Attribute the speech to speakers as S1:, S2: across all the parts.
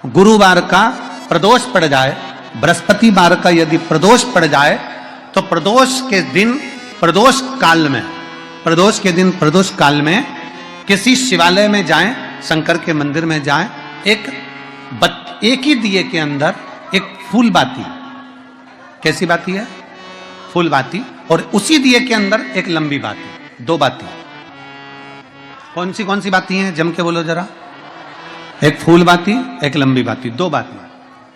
S1: गुरुवार का प्रदोष पड़ जाए, बृहस्पतिवार का यदि प्रदोष पड़ जाए तो प्रदोष के दिन प्रदोष काल में किसी शिवालय में जाएं, शंकर के मंदिर में जाएं, एक ही दिए के अंदर एक फूल बाती, कैसी बाती है? फूल बाती, और उसी दिए के अंदर एक लंबी बाती, दो बाती। कौन सी बाती हैं? जम के बोलो जरा। एक फूल बाती, एक लंबी बाती, दो बाती।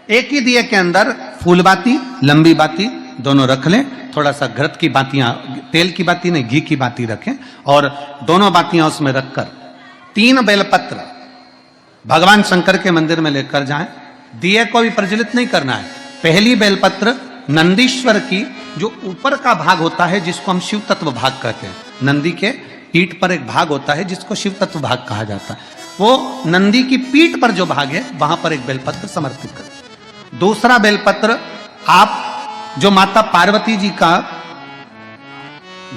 S1: एक ही दिए के अंदर फूल बाती, लंबी बाती दोनों रख लें। थोड़ा सा घृत की बातियां, तेल की बाती नहीं, घी की बाती रखें, और दोनों बातियां उसमें रखकर 3 बेलपत्र भगवान शंकर के मंदिर में लेकर जाएं। दिए को भी प्रज्वलित नहीं करना है। पहली बेलपत्र नंदीश्वर की, जो ऊपर का भाग होता है जिसको हम शिव तत्व भाग कहते हैं, नंदी के पीठ पर एक भाग होता है जिसको शिव तत्व भाग कहा जाता है, वो नंदी की पीठ पर जो भाग है वहां पर एक बेलपत्र समर्पित करें। दूसरा बेलपत्र आप जो माता पार्वती जी का,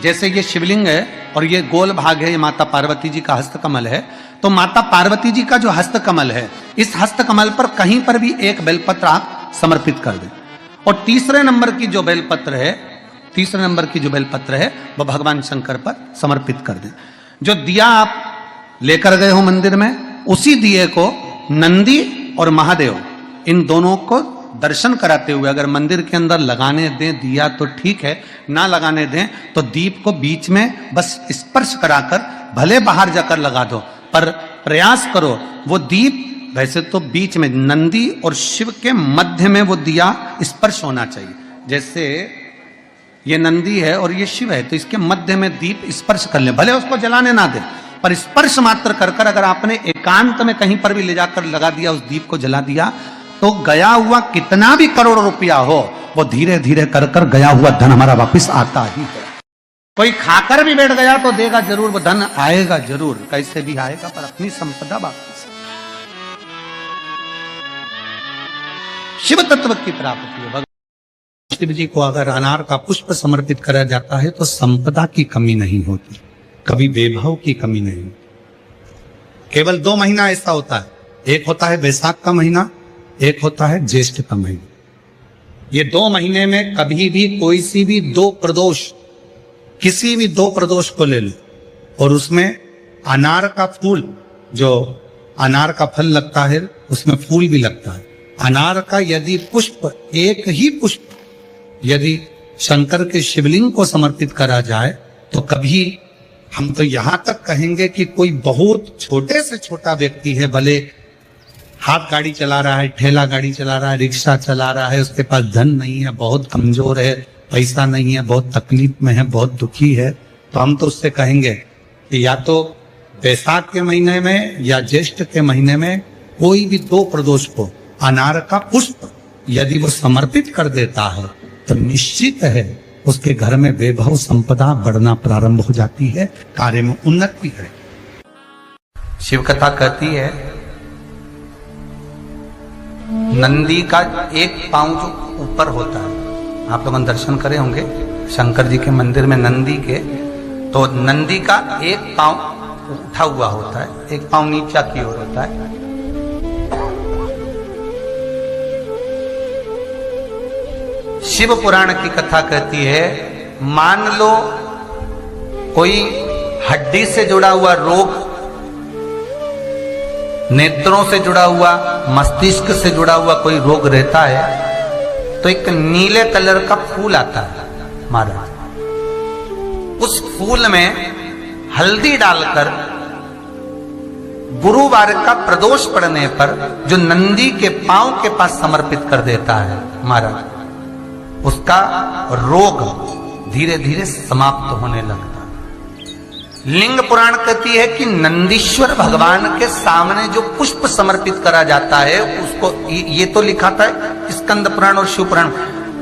S1: जैसे ये शिवलिंग है और ये गोल भाग है, ये माता पार्वती जी का हस्तकमल है, तो माता पार्वती जी का जो हस्तकमल है, इस हस्तकमल पर कहीं पर भी एक बेलपत्र आप समर्पित कर दें। और तीसरे नंबर की जो बेलपत्र है वह भगवान शंकर पर समर्पित कर दें। जो दिया आप लेकर गए हो मंदिर में, उसी दिए को नंदी और महादेव इन दोनों को दर्शन कराते हुए अगर मंदिर के अंदर लगाने दें दिया तो ठीक है, ना लगाने दें तो दीप को बीच में बस स्पर्श कराकर भले बाहर जाकर लगा दो, पर प्रयास करो वो दीप, वैसे तो बीच में नंदी और शिव के मध्य में वो दिया स्पर्श होना चाहिए। जैसे ये नंदी है और ये शिव है, तो इसके मध्य में दीप स्पर्श कर ले, भले उसको जलाने ना दे, पर स्पर्श मात्र कर कर अगर आपने एकांत में कहीं पर भी ले जाकर लगा दिया, उस दीप को जला दिया, तो गया हुआ कितना भी करोड़ रुपया हो, वो धीरे धीरे कर कर गया हुआ धन हमारा वापस आता ही है। कोई खाकर भी बैठ गया तो देगा जरूर, वो धन आएगा जरूर, कैसे भी आएगा, पर अपनी संपदा वापस। शिव तत्व की प्राप्ति है। शिव जी को अगर अनार का पुष्प समर्पित करा जाता है तो संपदा की कमी नहीं होती, कभी वैभव की कमी नहीं। केवल 2 महीना ऐसा होता है, एक होता है वैशाख का महीना, एक होता है ज्येष्ठ का महीना। ये 2 महीने में कभी भी कोई सी भी 2 प्रदोष, किसी भी 2 प्रदोष को ले लो और उसमें अनार का फूल, जो अनार का फल लगता है उसमें फूल भी लगता है, अनार का यदि पुष्प, एक ही पुष्प यदि शंकर के शिवलिंग को समर्पित करा जाए तो कभी, हम तो यहां तक कहेंगे कि कोई बहुत छोटे से छोटा व्यक्ति है, भले हाथ गाड़ी चला रहा है, ठेला गाड़ी चला रहा है, रिक्शा चला रहा है, उसके पास धन नहीं है, बहुत कमजोर है, पैसा नहीं है, बहुत तकलीफ में है, बहुत दुखी है, तो हम तो उससे कहेंगे कि या तो वैशाख के महीने में या ज्येष्ठ के महीने में कोई भी 2 प्रदोष को अनार का पुष्प यदि वो समर्पित कर देता है तो निश्चित है उसके घर में वैभव संपदा बढ़ना प्रारंभ हो जाती है, कार्य में उन्नति है। शिव कथा कहती है नंदी का एक पांव जो ऊपर होता है, आप लोग दर्शन करे होंगे शंकर जी के मंदिर में नंदी के, तो नंदी का एक पांव उठा हुआ होता है, एक पांव नीचा की ओर होता है। शिव पुराण की कथा कहती है, मान लो कोई हड्डी से जुड़ा हुआ रोग, नेत्रों से जुड़ा हुआ, मस्तिष्क से जुड़ा हुआ कोई रोग रहता है, तो एक नीले कलर का फूल आता है महाराज, उस फूल में हल्दी डालकर गुरुवार का प्रदोष पड़ने पर जो नंदी के पांव के पास समर्पित कर देता है महाराज, उसका रोग धीरे धीरे समाप्त होने लगता है। लिंग पुराण कहती है कि नंदीश्वर भगवान के सामने जो पुष्प समर्पित करा जाता है उसको, ये तो लिखा था स्कंद पुराण और शिव पुराण,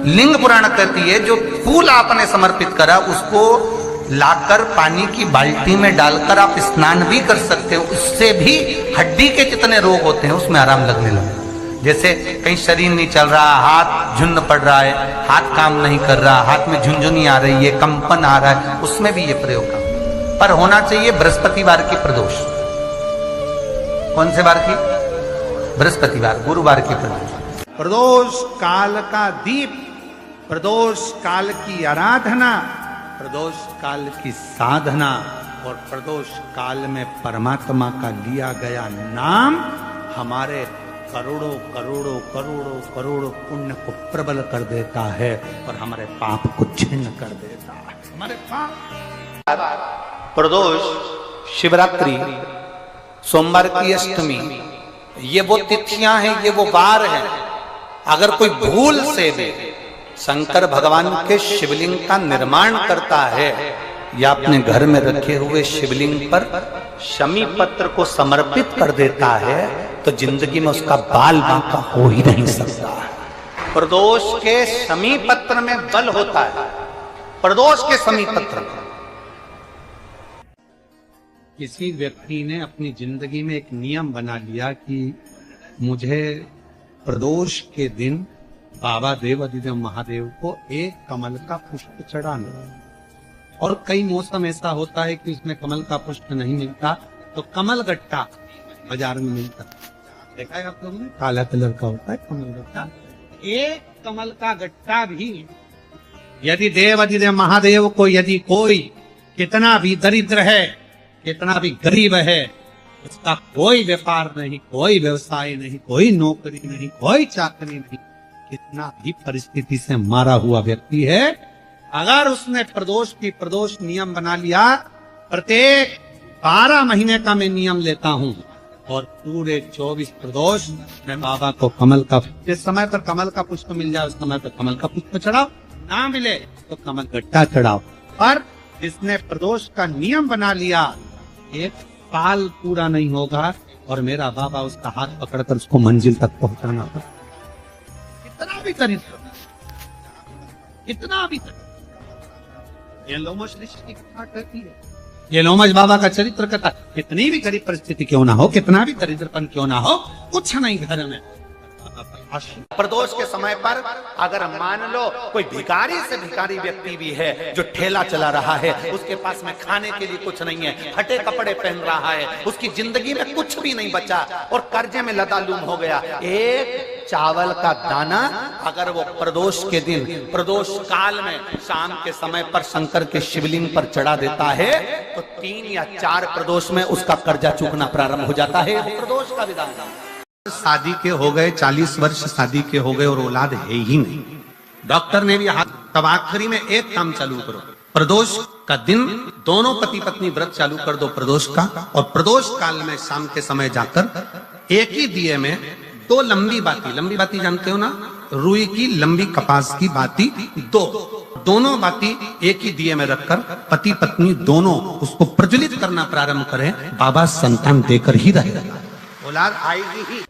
S1: लिंग पुराण कहती है जो फूल आपने समर्पित करा उसको लाकर पानी की बाल्टी में डालकर आप स्नान भी कर सकते हो, उससे भी हड्डी के जितने रोग होते हैं उसमें आराम लगने लगा। जैसे कहीं शरीर नहीं चल रहा, हाथ झुन्न पड़ रहा है, हाथ काम नहीं कर रहा, हाथ में झुनझुनी आ रही है, कंपन आ रहा है, उसमें भी ये प्रयोग का, पर होना चाहिए बृहस्पतिवार की प्रदोष। कौन से वार की? बृहस्पतिवार गुरुवार की प्रदोष। प्रदोष काल का दीप, प्रदोष काल की आराधना, प्रदोष काल की साधना और प्रदोष काल में परमात्मा का लिया गया नाम हमारे करोड़ों करोड़ों करोड़ों करोड़ों पुण्य को प्रबल कर देता है और हमारे पाप को छिन्न कर देता है। हमारे पाप प्रदोष, शिवरात्रि, सोमवार की अष्टमी, ये वो तिथियां हैं, ये वो वार हैं। अगर कोई भूल से भी शंकर भगवान के शिवलिंग का निर्माण करता है या अपने घर में रखे हुए शिवलिंग पर शमी पत्र को समर्पित कर देता है तो जिंदगी में उसका बाल बांका हो ही नहीं सकता। प्रदोष के शमी पत्र में बल होता है। प्रदोष के शमी पत्र में किसी व्यक्ति ने अपनी जिंदगी में एक नियम बना लिया कि मुझे प्रदोष के दिन बाबा देव अधिदेव महादेव को एक कमल का पुष्प चढ़ाना। और कई मौसम ऐसा होता है कि उसमें कमल का पुष्प नहीं मिलता तो कमल गट्टा बाजार में मिलता, देखा है आप लोगों ने, काला कलर का होता है कमल गट्टा। एक कमल का गट्टा भी यदि देव अधिदेव महादेव को यदि कोई कितना भी दरिद्र है, कितना भी गरीब है, उसका कोई व्यापार नहीं, कोई व्यवसाय नहीं, कोई नौकरी नहीं, कोई चाकरी नहीं, कितना भी परिस्थिति से मारा हुआ व्यक्ति है, अगर उसने प्रदोष नियम बना लिया, प्रत्येक 12 महीने का मैं नियम लेता हूं और पूरे 24 प्रदोष मैं बाबा को कमल का, जिस समय पर कमल का पुष्प मिल जाए उस समय पर कमल का पुष्प चढ़ाओ, ना मिले तो कमल गट्टा चढ़ाओ। पर जिसने प्रदोष का नियम बना लिया, एक साल पूरा नहीं होगा और मेरा बाबा उसका हाथ पकड़कर उसको मंजिल तक पहुंचाना पड़ा। इतना भी दरिद्र, इतना भी दरिद्र। ये लोमश ऋषि की कथा कहती है, ये लोमश बाबा का चरित्र कथा। कितनी भी गरीब परिस्थिति क्यों ना हो, कितना भी दरिद्रपन क्यों ना हो, कुछ नहीं घर में। प्रदोष के समय पर अगर मान लो कोई भिखारी से भिखारी व्यक्ति भी है जो ठेला चला रहा है, उसके पास में खाने के लिए कुछ नहीं है, फटे कपड़े पहन रहा है, उसकी जिंदगी में कुछ भी नहीं बचा और कर्जे में लदालूम हो गया, एक चावल का दाना अगर वो प्रदोष के दिन, प्रदोष काल में शाम के समय पर शंकर के शिवलिंग पर चढ़ा देता है तो 3 या 4 प्रदोष में उसका कर्जा चूकना प्रारंभ हो जाता है। प्रदोष का विधान। शादी के हो गए 40 वर्ष, शादी के हो गए और औलाद है ही नहीं, डॉक्टर ने भी हाथ, तब आखिरी में एक काम चालू करो, प्रदोष का दिन दोनों पति पत्नी व्रत चालू कर दो प्रदोष का, और प्रदोष काल में शाम के समय जाकर एक ही दिए में 2 लंबी बाती जानते हो ना, रुई की लंबी कपास की बाती, दोनों बाती एक ही दिए में रखकर पति पत्नी दोनों उसको प्रज्वलित करना प्रारंभ करें, बाबा संतान देकर ही रहेगा, औलाद आएगी ही।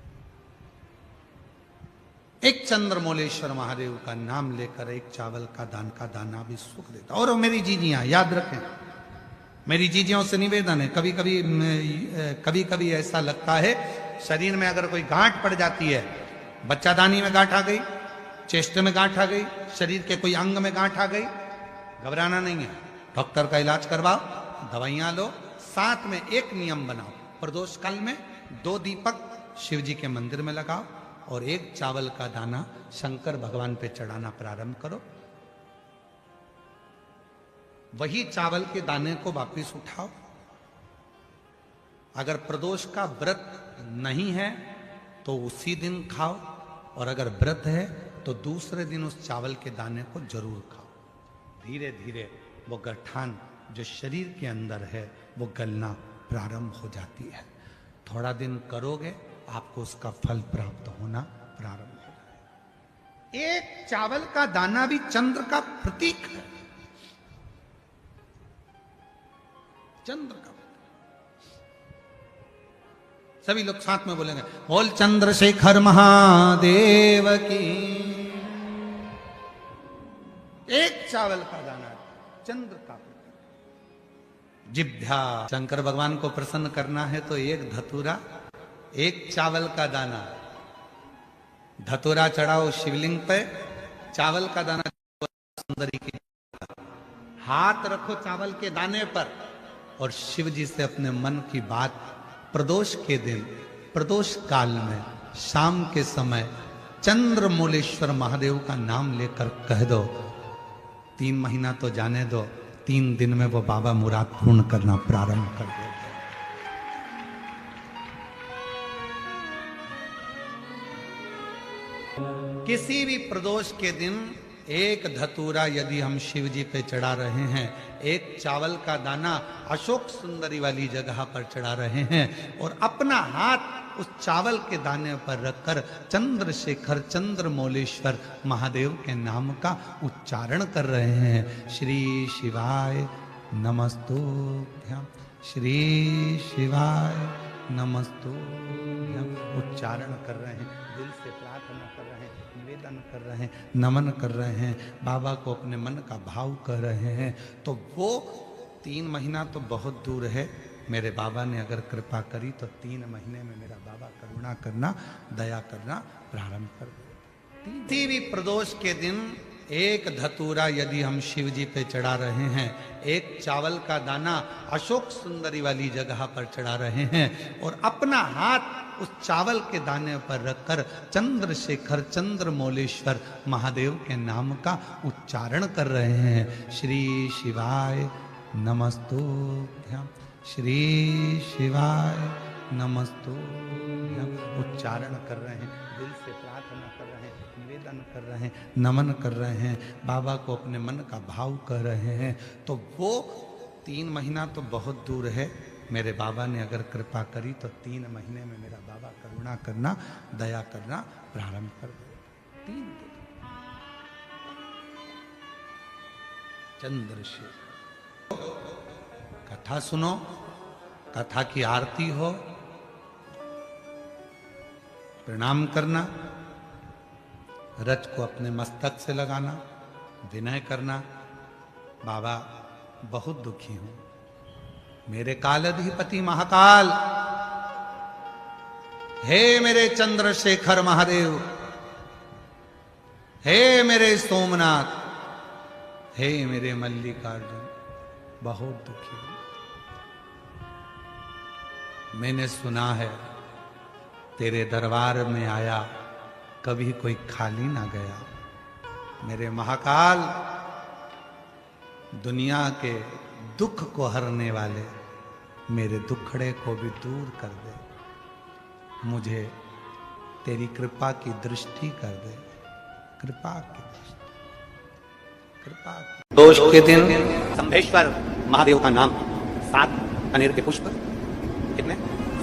S1: एक चंद्रमौलेश्वर महादेव का नाम लेकर एक चावल का दाना भी सुख देता। और मेरी जीजियां याद रखें, मेरी जीजियों से निवेदन है, कभी कभी ऐसा लगता है शरीर में अगर कोई गांठ पड़ जाती है, बच्चादानी में गांठ आ गई, चेस्ट में गांठ आ गई, शरीर के कोई अंग में गांठ आ गई, घबराना नहीं है, डॉक्टर का इलाज करवाओ, दवाइयां लो, साथ में एक नियम बनाओ, प्रदोष काल में 2 दीपक शिव जी के मंदिर में लगाओ और एक चावल का दाना शंकर भगवान पे चढ़ाना प्रारंभ करो। वही चावल के दाने को वापिस उठाओ। अगर प्रदोष का व्रत नहीं है तो उसी दिन खाओ, और अगर व्रत है तो दूसरे दिन उस चावल के दाने को जरूर खाओ। धीरे धीरे वो गठान जो शरीर के अंदर है वो गलना प्रारंभ हो जाती है। थोड़ा दिन करोगे आपको उसका फल प्राप्त होना प्रारंभ हो जाएगा। एक चावल का दाना भी चंद्र का प्रतीक है, चंद्र का। सभी लोग साथ में बोलेंगे, बोल चंद्रशेखर महादेव की। एक चावल का दाना चंद्र का। जिभ्या, शंकर भगवान को प्रसन्न करना है तो एक धतूरा, एक चावल का दाना, धतूरा चढ़ाओ शिवलिंग पे, चावल का दाना सुंदरी की, हाथ रखो चावल के दाने पर और शिव जी से अपने मन की बात प्रदोष के दिन, प्रदोष काल में शाम के समय चंद्रमौलेश्वर महादेव का नाम लेकर कह दो, 3 महीना तो जाने दो, 3 दिन में वो बाबा मुराद पूर्ण करना प्रारंभ कर देते। किसी भी प्रदोष के दिन एक धतूरा यदि हम शिव जी पे चढ़ा रहे हैं, एक चावल का दाना अशोक सुंदरी वाली जगह पर चढ़ा रहे हैं और अपना हाथ उस चावल के दाने पर रखकर चंद्रशेखर चंद्रमौलेश्वर महादेव के नाम का उच्चारण कर रहे हैं। श्री शिवाय नमस्तुभ्यं, श्री शिवाय नमस्तुभ्यं उच्चारण कर रहे हैं, दिल से प्रार्थना कर रहे हैं, निवेदन कर रहे हैं, नमन कर रहे हैं, बाबा को अपने मन का भाव कर रहे हैं। तो वो 3 महीना तो बहुत दूर है, मेरे बाबा ने अगर कृपा करी तो 3 महीने में मेरा बाबा करुणा करना, दया करना प्रारंभ कर दे। किसी भी प्रदोष के दिन एक धतूरा यदि हम शिव जी पे चढ़ा रहे हैं, एक चावल का दाना अशोक सुंदरी वाली जगह पर चढ़ा रहे हैं और अपना हाथ उस चावल के दाने पर रखकर चंद्रशेखर चंद्रमौलेश्वर महादेव के नाम का उच्चारण कर रहे हैं। श्री शिवाय नमस्तुभ्यं, श्री शिवाय नमस्तुभ्यं उच्चारण कर रहे हैं, दिल से प्रार्थना कर रहे हैं, निवेदन कर रहे हैं, नमन कर रहे हैं, बाबा को अपने मन का भाव कर रहे हैं। तो वो 3 महीना तो बहुत दूर है, मेरे बाबा ने अगर कृपा करी तो 3 महीने में मेरा बाबा करुणा करना, दया करना प्रारंभ कर दे। 3 दिन चंद्रशेखर कथा सुनो, कथा की आरती हो, प्रणाम करना, रज को अपने मस्तक से लगाना, विनय करना, बाबा बहुत दुखी हूं, मेरे कालाधिपति महाकाल, हे मेरे चंद्रशेखर महादेव, हे मेरे सोमनाथ, हे मेरे मल्लिकार्जुन, बहुत दुखी हूं। मैंने सुना है तेरे दरबार में आया कभी कोई खाली ना गया। मेरे महाकाल, दुनिया के दुख को हरने वाले मेरे दुखड़े को भी दूर कर दे, मुझे तेरी कृपा की दृष्टि कर दे, कृपा की दृष्टि, कृपा की।
S2: दोष के दिन संभेश्वर महादेव का नाम 7 कनेर के पुष्प, कितने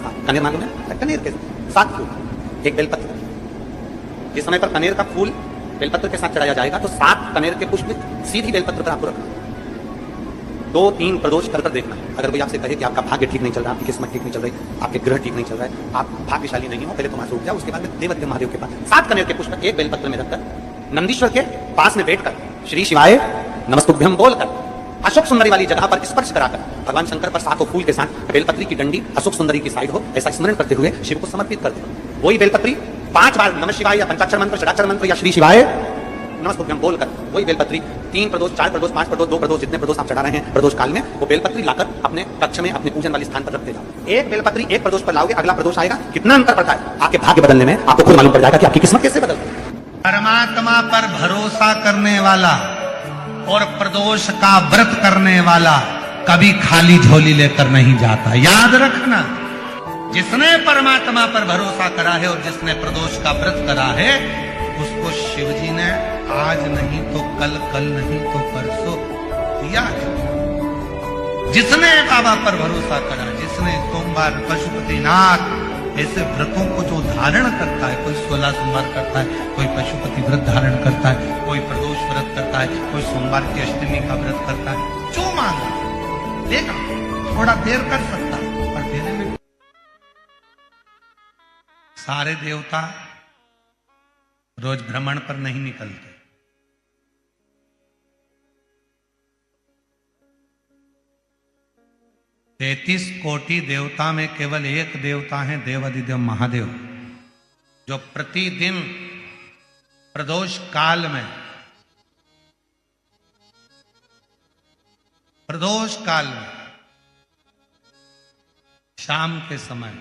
S2: 7 कनेर मालूम है, कनेर के 7 फूल, 1 बेलपत्र। जिस समय पर कनेर का फूल बेलपत्र के साथ चढ़ाया जाएगा तो 7 कनेर के पुष्प सीधी बेलपत्र पर आपको रखना, 2-3 प्रदोष कर देखना। अगर कोई आपसे कहे कि आपका भाग्य ठीक नहीं चल रहा, आपकी किस्मत ठीक नहीं चल रही, आपके ग्रह ठीक नहीं चल रहा है, आप भाग्यशाली नहीं हो, पहले तो वहां से उठ जाओ, उसके बाद में देवदेव महादेव के पास 7 कनेर के पुष्प 1 बेलपत्र में रखकर नंदीश्वर के पास में बैठकर श्री शिवाय नमस्तुभ्यं बोलकर अशोक सुंदरी वाली जगह पर स्पर्श कराकर भगवान शंकर पर 7 फूल के साथ बेलपत्री की डंडी अशोक सुंदरी की साइड हो, ऐसा स्मरण करते हुए शिव को समर्पित कर दो। वही बेलपत्री 5 बार नमः शिवाय या पंचाक्षर मंत्र, षडाक्षर मंत्र या श्री शिवाय नमस्तुभ्यं बोलकर वही बेलपत्री 3 प्रदोष, 4 प्रदोष, 5 प्रदोष, 2 प्रदोष, जितने प्रदोष आप चढ़ा रहे हैं प्रदोष काल में, वो बेलपत्री लाकर अपने कक्ष में अपने पूजन वाले स्थान पर रखते जाओ। एक बेलपत्री 1 प्रदोष पर लाओगे, अगला प्रदोष आएगा, कितना अंतर पड़ता है आपके भाग्य बदलने में, आपको खुद मालूम पड़ जाएगा कि आपकी किस्मत कैसे बदलती है।
S1: परमात्मा पर भरोसा करने वाला और प्रदोष का व्रत करने वाला कभी खाली झोली लेकर नहीं जाता, याद रखना। जिसने परमात्मा पर भरोसा करा है और जिसने प्रदोष का व्रत करा है, उसको शिवजी ने आज नहीं तो कल, कल नहीं तो परसों दिया है। जिसने बाबा पर भरोसा करा, जिसने सोमवार पशुपतिनाथ ऐसे व्रतों को जो धारण करता है, कोई 16 सोमवार करता है, कोई पशुपति व्रत धारण करता है, कोई प्रदोष व्रत करता है, कोई सोमवार की अष्टमी का व्रत करता है, जो मांगा देगा, थोड़ा देर कर सकता पर देने में। सारे देवता रोज भ्रमण पर नहीं निकलते, 33 कोटि देवता में केवल एक देवता है, देवाधिदेव महादेव, जो प्रतिदिन प्रदोष काल में, प्रदोष काल में शाम के समय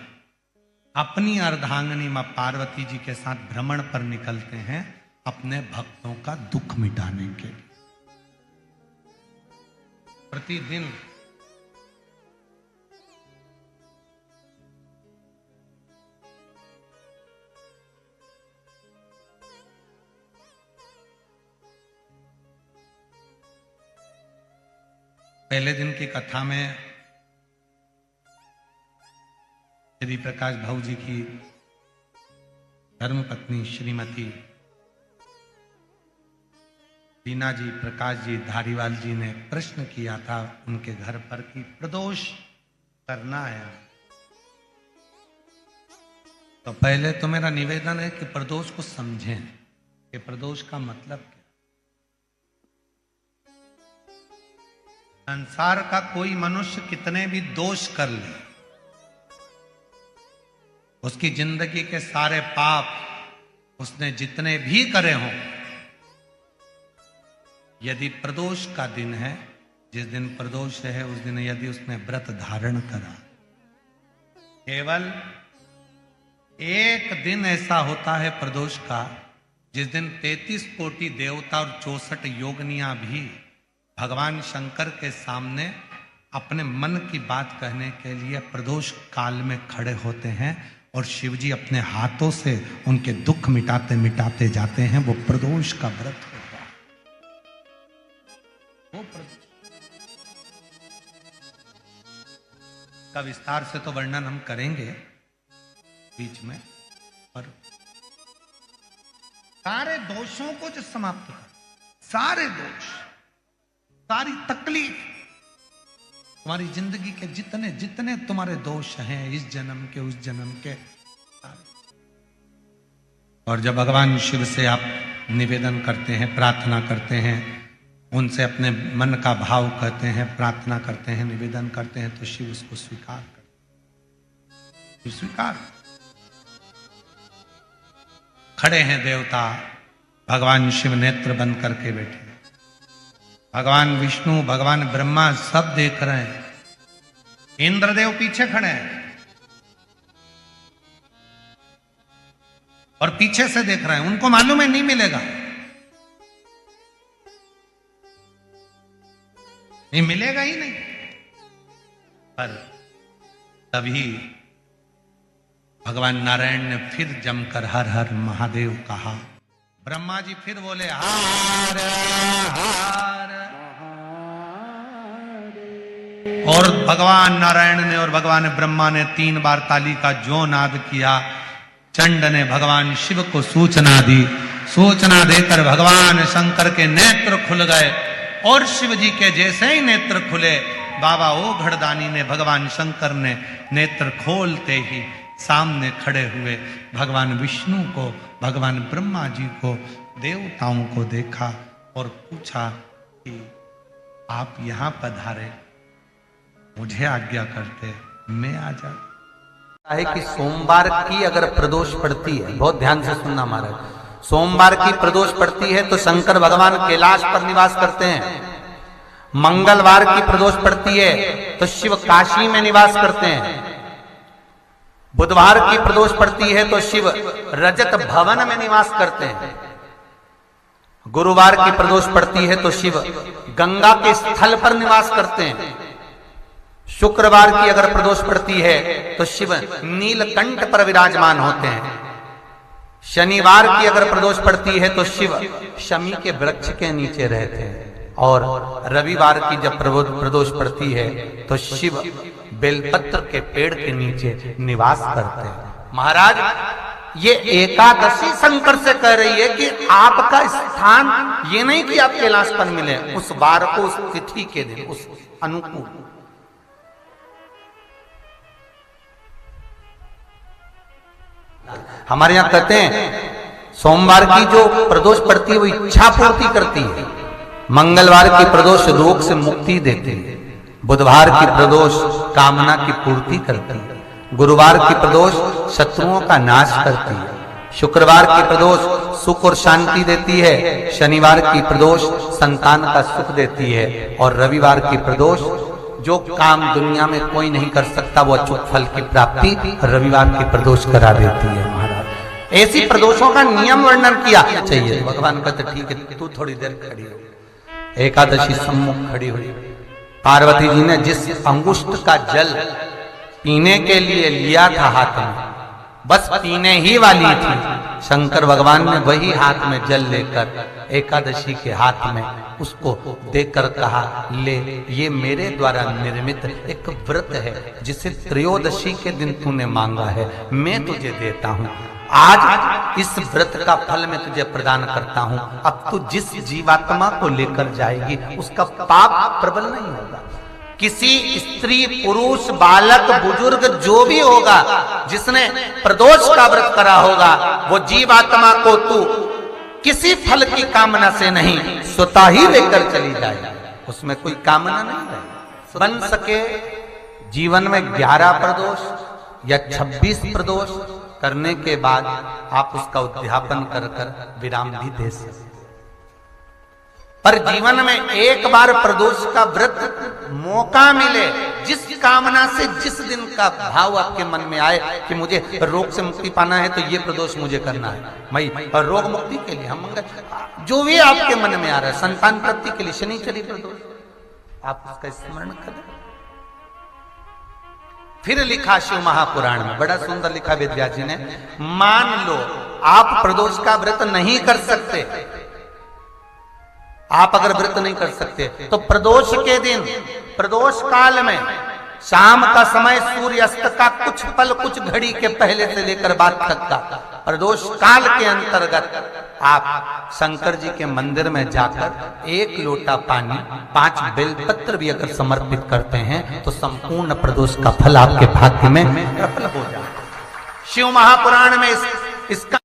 S1: अपनी अर्धांगिनी मां पार्वती जी के साथ भ्रमण पर निकलते हैं अपने भक्तों का दुख मिटाने के लिए। प्रतिदिन पहले दिन की कथा में श्री प्रकाश भाऊ जी की धर्मपत्नी श्रीमती रीना जी प्रकाश जी धारीवाल जी ने प्रश्न किया था उनके घर पर कि प्रदोष करना आया, तो पहले तो मेरा निवेदन है कि प्रदोष को समझें कि प्रदोष का मतलब क्या। संसार का कोई मनुष्य कितने भी दोष कर ले, उसकी जिंदगी के सारे पाप उसने जितने भी करे हों, यदि प्रदोष का दिन है, जिस दिन प्रदोष है उस दिन यदि उसने व्रत धारण करा, केवल एक दिन ऐसा होता है प्रदोष का जिस दिन 33 कोटि देवता और 64 योगनियां भी भगवान शंकर के सामने अपने मन की बात कहने के लिए प्रदोष काल में खड़े होते हैं और शिव जी अपने हाथों से उनके दुख मिटाते मिटाते जाते हैं। वो प्रदोष का व्रत होता है। वो का विस्तार से तो वर्णन हम करेंगे बीच में, पर सारे दोषों को जो समाप्त कर, सारे दोष, सारी तकलीफ, तुम्हारी जिंदगी के जितने जितने तुम्हारे दोष हैं इस जन्म के उस जन्म के, और जब भगवान शिव से आप निवेदन करते हैं, प्रार्थना करते हैं, उनसे अपने मन का भाव कहते हैं, प्रार्थना करते हैं, निवेदन करते हैं, तो शिव उसको स्वीकार करते, स्वीकार। खड़े हैं देवता, भगवान शिव नेत्र बंद करके बैठे, भगवान विष्णु भगवान ब्रह्मा सब देख रहे हैं, इंद्रदेव पीछे खड़े हैं और पीछे से देख रहे हैं। उनको मालूम है नहीं मिलेगा, ये मिलेगा ही नहीं, पर तभी भगवान नारायण ने फिर जमकर हर हर महादेव कहा। ब्रह्मा जी फिर बोले हार हार, और भगवान नारायण ने और भगवान ब्रह्मा ने 3 बार ताली का जो नाद किया। चंड ने भगवान शिव को सूचना दी, सूचना देकर भगवान शंकर के नेत्र खुल गए, और शिव जी के जैसे ही नेत्र खुले, बाबा ओ घड़दानी ने भगवान शंकर ने नेत्र खोलते ही सामने खड़े हुए भगवान विष्णु को, भगवान ब्रह्मा जी को, देवताओं को देखा और पूछा कि आप यहां पधारे, मुझे आज्ञा करते मैं आ जाता।
S3: है कि सोमवार की अगर प्रदोष पड़ती है, बहुत ध्यान से सुनना महाराज, सोमवार की प्रदोष पड़ती है तो शंकर भगवान कैलाश पर निवास करते हैं। मंगलवार की प्रदोष पड़ती है तो शिव काशी में निवास करते हैं। बुधवार की प्रदोष पड़ती है तो शिव रजत भवन में निवास करते हैं। गुरुवार की प्रदोष पड़ती है तो शिव गंगा के स्थल पर निवास करते हैं। शुक्रवार की अगर प्रदोष पड़ती है तो शिव नीलकंठ पर विराजमान होते हैं। शनिवार की अगर प्रदोष पड़ती है तो शिव शमी के वृक्ष के नीचे रहते हैं। और रविवार की जब प्रदोष पड़ती है तो शिव बेलपत्र के पेड़ के नीचे निवास करते हैं। महाराज ये एकादशी शंकर से कह रही है कि आपका स्थान ये नहीं कि आप कैलाश पर मिले, उस वार को, उस तिथि के दिन, उस अनुकूल। हमारे यहां कहते हैं सोमवार की जो प्रदोष पड़ती है वो इच्छा पूर्ति करती है। मंगलवार की प्रदोष रोग से मुक्ति देती है। बुधवार की प्रदोष कामना की पूर्ति करती है। गुरुवार की प्रदोष शत्रुओं का नाश करती है। शुक्रवार की प्रदोष सुख और शांति देती है। शनिवार की प्रदोष संतान का सुख देती है। और रविवार की प्रदोष जो काम दुनिया में कोई नहीं कर सकता वो अचूक फल की प्राप्ति रविवार की प्रदोष करा देती है महाराज। ऐसी प्रदोषों का नियम वर्णन किया चाहिए। भगवान कहते ठीक है तू थोड़ी देर खड़ी हो। एकादशी सम्मुख खड़ी हुई, पार्वती जी ने जिस अंगुष्ठ का जल पीने के लिए लिया था हाथ में, बस पीने ही वाली थी, शंकर भगवान ने वही हाथ में जल लेकर एकादशी के हाथ में उसको देकर कहा ले, ये मेरे द्वारा निर्मित एक व्रत है जिसे त्रयोदशी के दिन तूने मांगा है, मैं तुझे देता हूं। आज इस व्रत का फल मैं तुझे प्रदान करता हूं। अब तू जिस जीवात्मा को लेकर जाएगी उसका पाप प्रबल नहीं होगा। किसी स्त्री पुरुष बालक बुजुर्ग जो भी होगा जिसने प्रदोष का व्रत करा होगा वो जीवात्मा को तू किसी फल की कामना से नहीं स्वतः ही लेकर चली जाए, उसमें कोई कामना नहीं है। बन सके जीवन में 11 प्रदोष या 26 प्रदोष करने के बाद आप उसका उद्यापन कर विराम भी दे सकते, पर जीवन में एक बार प्रदोष का व्रत मौका मिले, जिस कामना से जिस दिन का भाव आपके मन में आए कि मुझे रोग से मुक्ति पाना है तो ये प्रदोष मुझे करना है, मैं रोग मुक्ति के लिए हम जो भी आपके मन में आ रहा है, संतान प्राप्ति के लिए शनिचरी प्रदोष आप उसका स्मरण करें। फिर लिखा शिव महापुराण में, बड़ा सुंदर लिखा वेदव्यास जी ने, मान लो आप प्रदोष का व्रत नहीं कर सकते, आप अगर व्रत नहीं कर सकते तो प्रदोष के दिन प्रदोष काल में शाम का समय सूर्यास्त का कुछ पल कुछ घड़ी के पहले से लेकर बाद तक का प्रदोष काल के अंतर्गत आप शंकर जी के मंदिर में जाकर 1 लोटा पानी 5 बेलपत्र भी अगर समर्पित करते हैं तो संपूर्ण प्रदोष का फल आपके भाग्य में प्रबल हो जाए। शिव महापुराण में इसका